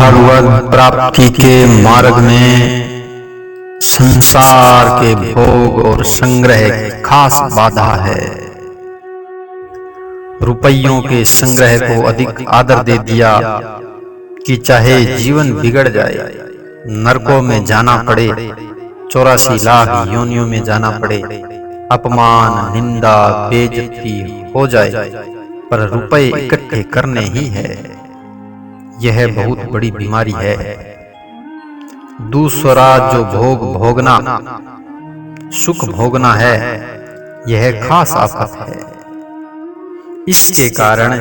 भगवत प्राप्ति के मार्ग में संसार के भोग और संग्रह की खास बाधा है। रुपयों के संग्रह को अधिक आदर दे दिया कि चाहे जीवन बिगड़ जाए, नरकों में जाना पड़े, 84 लाख योनियों में जाना पड़े, अपमान, निंदा, बेइज्जती हो जाए, पर रुपए इकट्ठे करने ही है। यह बहुत बड़ी बीमारी है। दूसरा जो भोग भोगना, सुख भोगना है, यह खास आफत है। इसके कारण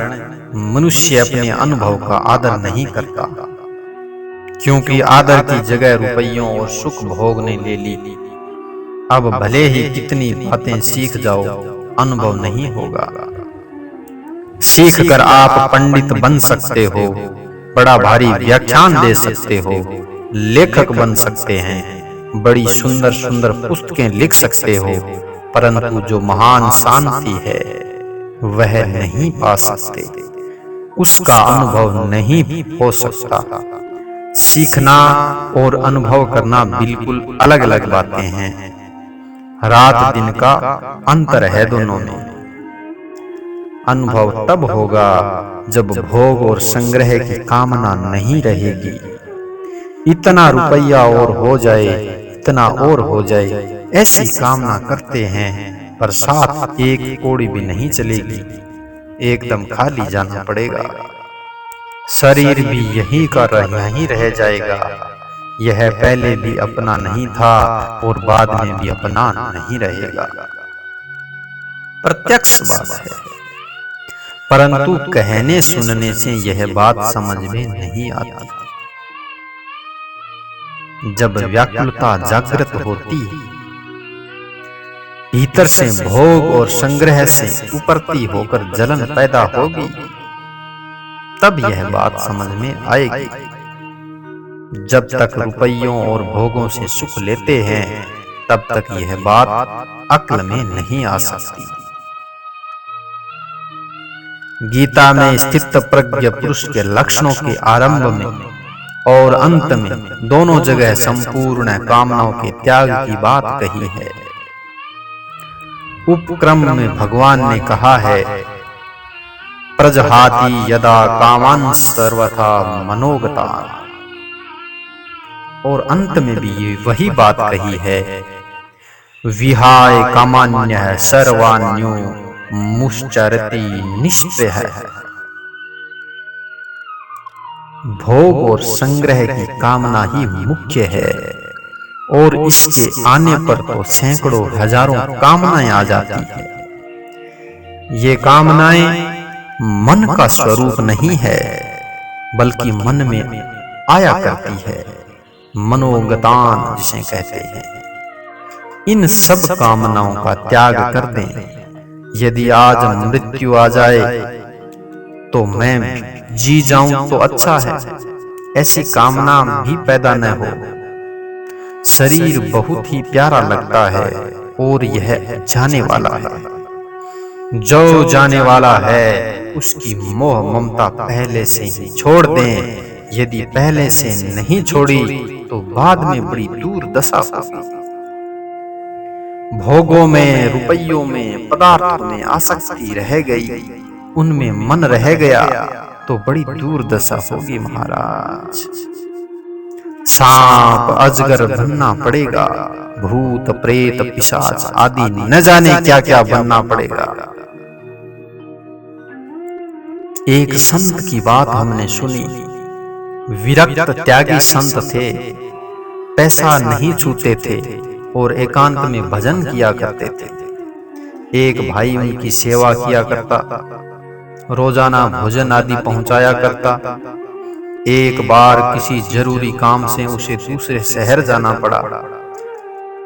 मनुष्य अपने अनुभव का आदर नहीं करता, क्योंकि आदर की जगह रुपयों और सुख भोग ने ले ली। अब भले ही कितनी बातें सीख जाओ, अनुभव नहीं होगा। सीख कर आप पंडित बन सकते हो, बड़ा भारी व्याख्यान दे सकते हो, लेखक बन सकते हैं, बड़ी सुंदर सुंदर पुस्तकें लिख सकते हो, परंतु जो महान शांति है वह नहीं पा सकते, उसका अनुभव नहीं हो सकता। सीखना और अनुभव करना बिल्कुल अलग अलग बातें हैं। रात दिन का अंतर है दोनों में। अनुभव तब होगा जब भोग और संग्रह की कामना नहीं रहेगी। इतना रुपया और हो जाए, इतना और हो जाए, ऐसी कामना करते हैं, पर साथ एक कौड़ी भी नहीं चलेगी, एकदम खाली जाना पड़ेगा। शरीर भी यही का यहीं रह जाएगा। यह पहले भी अपना नहीं था और बाद में भी अपना नहीं रहेगा। प्रत्यक्ष बात है, परंतु कहने सुनने से यह बात समझ में नहीं आती। जब व्याकुलता जागृत होती, भीतर से भोग और संग्रह से उपरती होकर जलन पैदा होगी, तब यह बात समझ में आएगी। जब तक रुपयों और भोगों से सुख लेते हैं, तब तक यह बात अक्ल में नहीं आ सकती। गीता में स्थित प्रज्ञ पुरुष के लक्षणों के आरंभ में और अंत में दोनों जगह संपूर्ण कामनाओं के त्याग की बात कही है। उपक्रम में भगवान ने कहा है, प्रजहाति यदा कामान् सर्वथा मनोगतान्, और अंत में भी ये वही बात कही है, विहाय कामान्यः सर्वान्यो मुश्चरति निष्प्रयः। भोग और संग्रह की कामना ही मुख्य है, और इसके आने पर तो सैकड़ों हजारों कामनाएं आ जाती है। ये कामनाएं मन का स्वरूप नहीं है, बल्कि मन में आया करती है, मनोगतान जिसे कहते हैं। इन सब कामनाओं का त्याग कर दें। यदि आज मृत्यु आ जाए तो मैं जी जाऊं तो अच्छा है, ऐसी कामना भी पैदा न हो। शरीर बहुत ही प्यारा लगता है और यह जाने वाला है। जो जाने वाला है उसकी मोह ममता पहले से ही छोड़ दें। यदि पहले से नहीं छोड़ी तो बाद में बड़ी दुर्दशा होगी। भोगों में, रुपयों में, पदार्थों में आसक्ति रह गई, उनमें मन रह गया तो बड़ी दुर्दशा होगी महाराज। सांप अजगर बनना पड़ेगा, भूत प्रेत पिशाच आदि न जाने क्या क्या बनना पड़ेगा। एक संत की बात हमने सुनी। विरक्त त्यागी संत थे, पैसा नहीं छूते थे और एकांत में भजन किया करते थे। एक भाई उनकी सेवा किया करता, रोजाना भोजन आदि पहुंचाया करता। एक बार किसी जरूरी काम से उसे दूसरे शहर जाना पड़ा,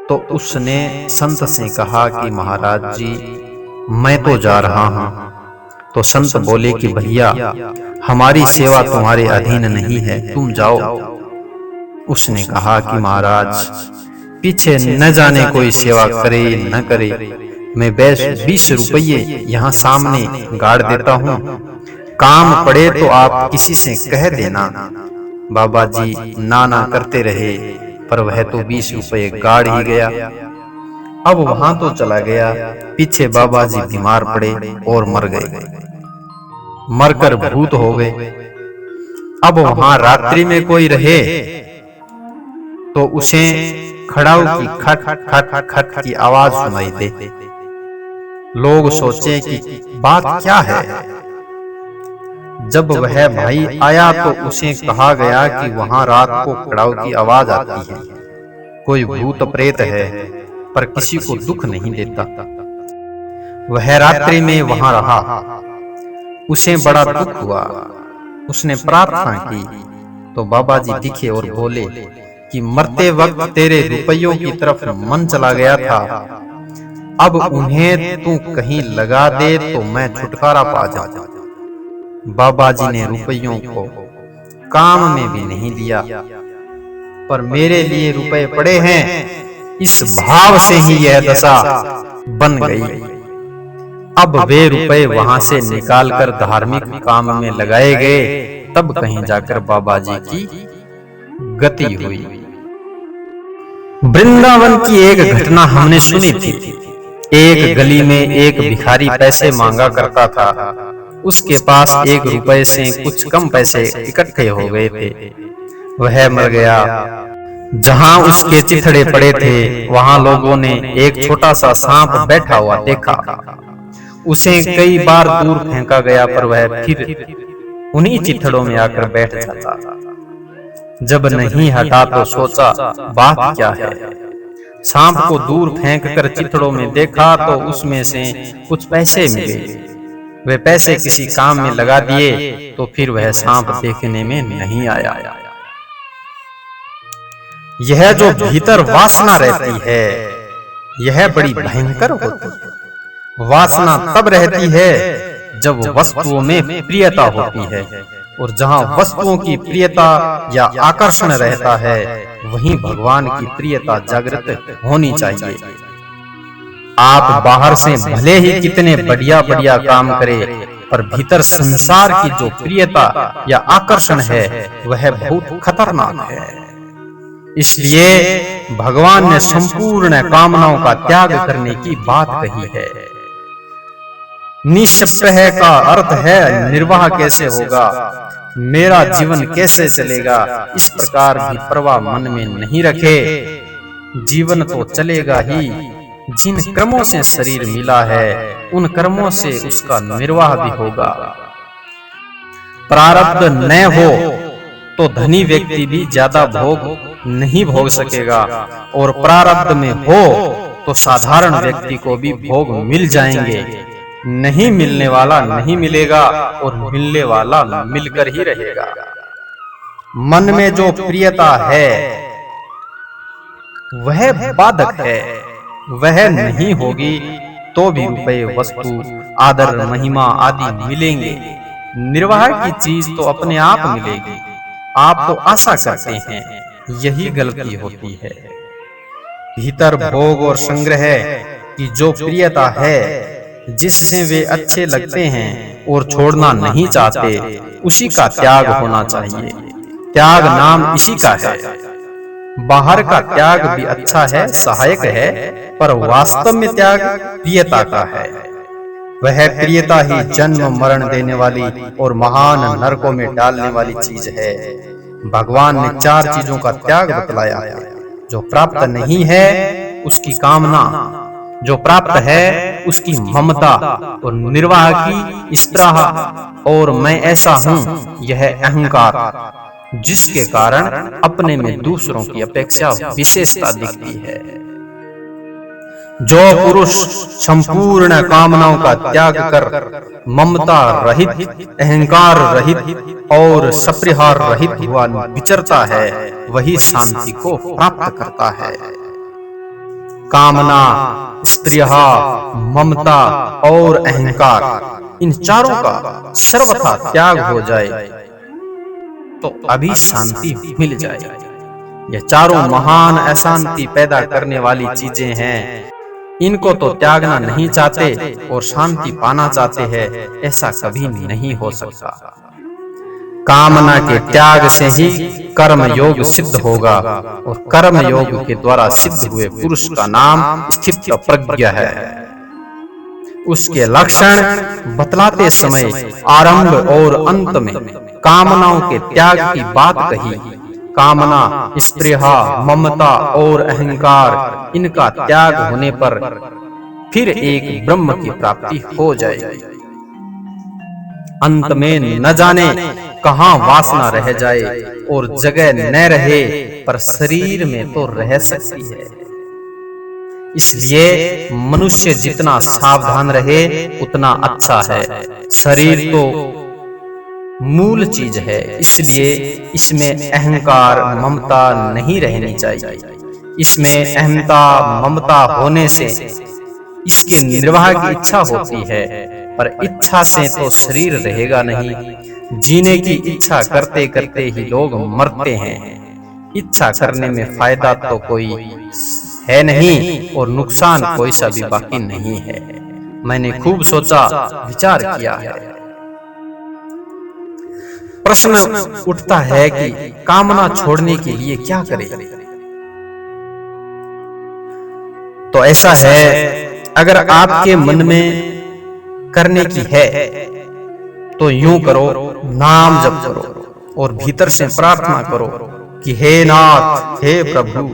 तो उसने संत से कहा कि महाराज जी, मैं तो जा रहा हूं। तो संत बोले कि भैया, हमारी सेवा तुम्हारे अधीन नहीं है, तुम जाओ। उसने कहा कि महाराज, पीछे न जाने कोई सेवा करे न करे, मैं 20 रुपये यहाँ सामने गाड़ देता हूँ, काम पड़े तो आप किसी से कह देना, बाबा जी नाना करते रहे, पर वह तो 20 रुपए गाड़ ही गया। अब वहां तो चला गया, पीछे बाबा जी बीमार पड़े और मर गए, मरकर भूत हो गए। अब वहां रात्रि में कोई रहे तो उसे खड़ाऊ की खट खट खट की आवाज सुनाई दे। लोग सोचे कि बात क्या है। जब वह भाई आया तो उसे कहा गया कि वहां रात को खड़ाऊ की आवाज आती है, कोई भूत प्रेत है, पर किसी को दुख नहीं देता। वह रात्रि में वहां रहा, उसे बड़ा दुख हुआ। उसने प्रार्थना की तो बाबा जी दिखे और बोले कि मरते वक्त तेरे रुपयों की तरफ मन चला गया था, अब उन्हें तू कहीं लगा दे तो मैं छुटकारा पा जाऊं। बाबा जी ने रुपयों को काम में भी नहीं लिया, पर मेरे लिए रुपए पड़े हैं, इस भाव से ही यह दशा बन गई। अब वे रुपए वहां से निकालकर धार्मिक काम में लगाए गए, तब कहीं जाकर बाबा जी की गति हुई। वृंदावन की एक घटना हमने सुनी थी। एक गली में एक भिखारी पैसे मांगा करता था। उसके पास 1 रुपए से कुछ कम पैसे इकट्ठे हो गए थे। वह मर गया। जहां उसके चिथड़े पड़े थे, वहां लोगों ने एक छोटा सा सांप बैठा हुआ देखा। उसे कई बार दूर फेंका गया, पर वह फिर उन्हीं चिथड़ों में आकर बैठ जाता। जब नहीं हटा तो सोचा बात क्या है। सांप को दूर फेंककर चिथड़ों में देखा तो उसमें से कुछ पैसे मिले। वे पैसे किसी काम में लगा दिए तो फिर वह सांप देखने में नहीं आया। यह जो भीतर वासना रहती है, यह बड़ी भयंकर होती है। वासना तब रहती है जब वस्तुओं में प्रियता होती है, और जहां वस्तुओं की प्रियता या आकर्षण रहता है, वहीं भगवान की प्रियता जागृत होनी चाहिए। आप बाहर से भले ही कितने बढ़िया बढ़िया काम करें, पर भीतर संसार की जो प्रियता या आकर्षण है, वह बहुत खतरनाक है। इसलिए भगवान ने संपूर्ण कामनाओं का त्याग करने की बात कही है। निष्प्रह का अर्थ है निर्वाह कैसे होगा, मेरा जीवन कैसे चलेगा, इस प्रकार भी परवाह मन में नहीं रखे। जीवन तो चलेगा ही, जिन कर्मों से शरीर मिला है उन कर्मों से उसका निर्वाह भी होगा। प्रारब्ध न हो तो धनी व्यक्ति भी ज्यादा भोग नहीं भोग सकेगा, और प्रारब्ध में हो तो साधारण व्यक्ति को भी भोग मिल जाएंगे। नहीं मिलने वाला नहीं मिलेगा, और मिलने वाला मिलकर ही रहेगा। मन में जो प्रियता है वह बाधक है, वह नहीं होगी तो भी रुपए, वस्तु, आदर, महिमा आदि मिलेंगे। निर्वाह की चीज तो अपने आप मिलेगी, आप तो आशा करते हैं, यही गलती होती है। भीतर भोग और संग्रह की जो प्रियता है, जिससे वे अच्छे लगते हैं और छोड़ना नहीं चाहते, उसी का त्याग होना चाहिए। त्याग नाम इसी का है। बाहर का त्याग भी अच्छा है, सहायक है, पर वास्तव में त्याग प्रियता का है। वह प्रियता ही जन्म मरण देने वाली और महान नरकों में डालने वाली चीज है। भगवान ने 4 चीजों का त्याग बतलाया है। जो प्राप्त नहीं है उसकी कामना, जो प्राप्त है उसकी ममता, और निर्वाह की स्पृह, और मैं ऐसा हूं यह अहंकार, जिसके कारण अपने में दूसरों की अपेक्षा विशेषता दिखती है। जो पुरुष संपूर्ण कामनाओं का त्याग कर ममता रहित, अहंकार रहित और सप्रिहार रहित हुआ विचरता है, वही शांति को प्राप्त करता है। कामना, स्पृहा, ममता और अहंकार, इन चारों का सर्वथा त्याग हो जाए तो अभी शांति मिल जाए। ये चारों महान अशांति पैदा करने वाली चीजें हैं। इनको तो त्यागना नहीं चाहते और शांति पाना चाहते हैं, ऐसा कभी नहीं हो सकता। कामना के त्याग से ही कर्म योग सिद्ध होगा और कर्म योग के द्वारा सिद्ध हुए पुरुष का नाम स्थित प्रज्ञ है। उसके लक्षण बतलाते समय आरंभ और अंत में कामनाओं के त्याग की बात कही। कामना, स्पृहा, ममता और अहंकार, इनका त्याग होने पर फिर एक ब्रह्म की प्राप्ति हो जाएगी। अंत में न जाने कहां वासना रह जाए और जगह न रहे, पर शरीर में तो रह सकती है। इसलिए मनुष्य जितना सावधान रहे उतना अच्छा है। शरीर तो मूल चीज है, इसलिए इसमें अहंकार, ममता नहीं रहनी चाहिए। इसमें अहंता, ममता होने से इसके निर्वाह की इच्छा होती है, पर इच्छा से तो शरीर रहेगा नहीं। जीने की इच्छा करते करते ही लोग मरते हैं। इच्छा करने में फायदा तो कोई है नहीं और नुकसान कोई सा भी बाकी नहीं है। मैंने खूब सोचा विचार किया है। प्रश्न उठता है कि कामना छोड़ने के लिए क्या करें? तो ऐसा है, अगर आपके मन में करने की है तो यूं करो, नाम जप करो और भीतर से प्रार्थना करो कि हे नाथ, हे प्रभु,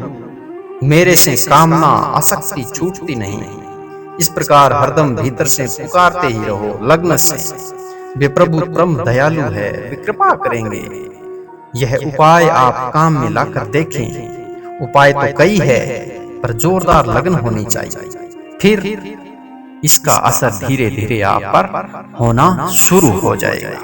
मेरे से कामना आसक्ति छूटती नहीं। इस प्रकार हरदम भीतर से पुकारते ही रहो लग्न से। वे प्रभु परम दयालु है, वे कृपा करेंगे। यह उपाय आप काम में लाकर देखें। उपाय तो कई है, पर जोरदार लगन होनी चाहिए, फिर इसका असर धीरे धीरे आप पर होना शुरू हो जाएगा।